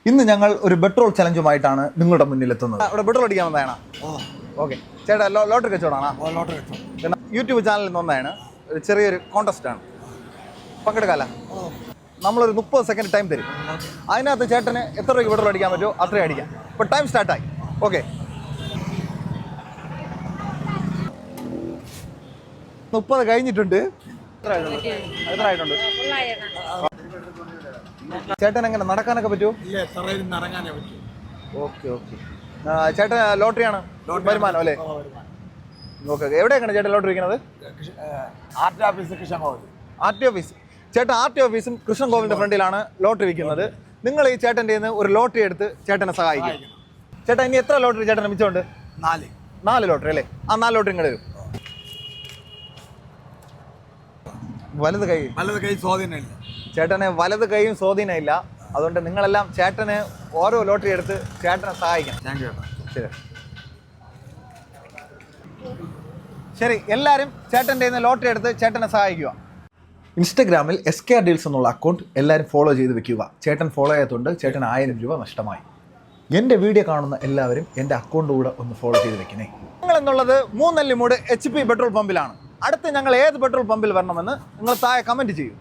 ഇന്ന് ഞങ്ങൾ ഒരു പെട്രോൾ ചലഞ്ചുമായിട്ടാണ് നിങ്ങളുടെ മുന്നിലെത്തുന്നത്. ഇവിടെ പെട്രോൾ അടിക്കാൻ വന്നതാണ്. ഓക്കെ ചേട്ടാ, ലോട്ടറി കച്ചവടമാണോ? യൂട്യൂബ് ചാനലിൽ നിന്ന് വന്നതാണ്. ഒരു ചെറിയൊരു കോൺടെസ്റ്റ് ആണ്, പങ്കെടുക്കാല. നമ്മളൊരു 30 സെക്കൻഡ് ടൈം തരും. അതിനകത്ത് ചേട്ടന് എത്ര രൂപയ്ക്ക് പെട്രോൾ അടിക്കാൻ പറ്റുമോ അത്രയും അടിക്കാം. ഇപ്പോൾ ടൈം സ്റ്റാർട്ടായി. ഓക്കെ, 30 കഴിഞ്ഞിട്ടുണ്ട്. എത്ര ആയിട്ടുണ്ട്? ചേട്ടൻ എങ്ങനെ നടക്കാനൊക്കെ പറ്റുമോ? Okay okay. ചേട്ടൻ ലോട്ടറിയാണ് വരുമാനം അല്ലേ? ഓക്കെ. എവിടെയൊക്കെയാണ് ചേട്ടൻ ലോട്ടറി വയ്ക്കുന്നത്? R T office. ചേട്ടൻ ആർ ടി ഓഫീസും കൃഷ്ണൻകോവിലിന്റെ ഫ്രണ്ടിലാണ് ലോട്ടറി വിൽക്കുന്നത്. നിങ്ങൾ ഈ ചേട്ടൻ്റെ നിന്ന് ഒരു ലോട്ടറി എടുത്ത് ചേട്ടനെ സഹായിക്കും. ചേട്ടാ, ഇനി എത്ര ലോട്ടറി ചേട്ടൻ മിച്ചമുണ്ട്? 4 ലോട്ടറി അല്ലേ? ആ 4 ലോട്ടറി ഇങ്ങോട്ട് വരും. വലത് കൈ സ്വാധീനമില്ല ചേട്ടന്, വലത് കൈയും സ്വാധീനമില്ല. അതുകൊണ്ട് നിങ്ങളെല്ലാം ചേട്ടന് ഓരോ ലോട്ടറി എടുത്ത് ചേട്ടനെ സഹായിക്കണം. ശരി ശരി, എല്ലാവരും ചേട്ടൻ്റെ ലോട്ടറി എടുത്ത് ചേട്ടനെ സഹായിക്കുക. ഇൻസ്റ്റഗ്രാമിൽ SKR ഡീൽസ് എന്നുള്ള അക്കൗണ്ട് എല്ലാവരും ഫോളോ ചെയ്ത് വെക്കുക. ചേട്ടൻ ഫോളോ ചെയ്യാത്തതുകൊണ്ട് ചേട്ടൻ 1000 രൂപ നഷ്ടമായി. എൻ്റെ വീഡിയോ കാണുന്ന എല്ലാവരും എൻ്റെ അക്കൗണ്ട് കൂടെ ഒന്ന് ഫോളോ ചെയ്ത് വെക്കണേ. ഞങ്ങൾ എന്നുള്ളത് മൂന്നല്ലിമൂട് HP പെട്രോൾ പമ്പിലാണ്. അടുത്ത് ഞങ്ങൾ ഏത് പെട്രോൾ പമ്പിൽ വരണമെന്ന് നിങ്ങൾ താഴെ കമൻറ്റ് ചെയ്യൂ.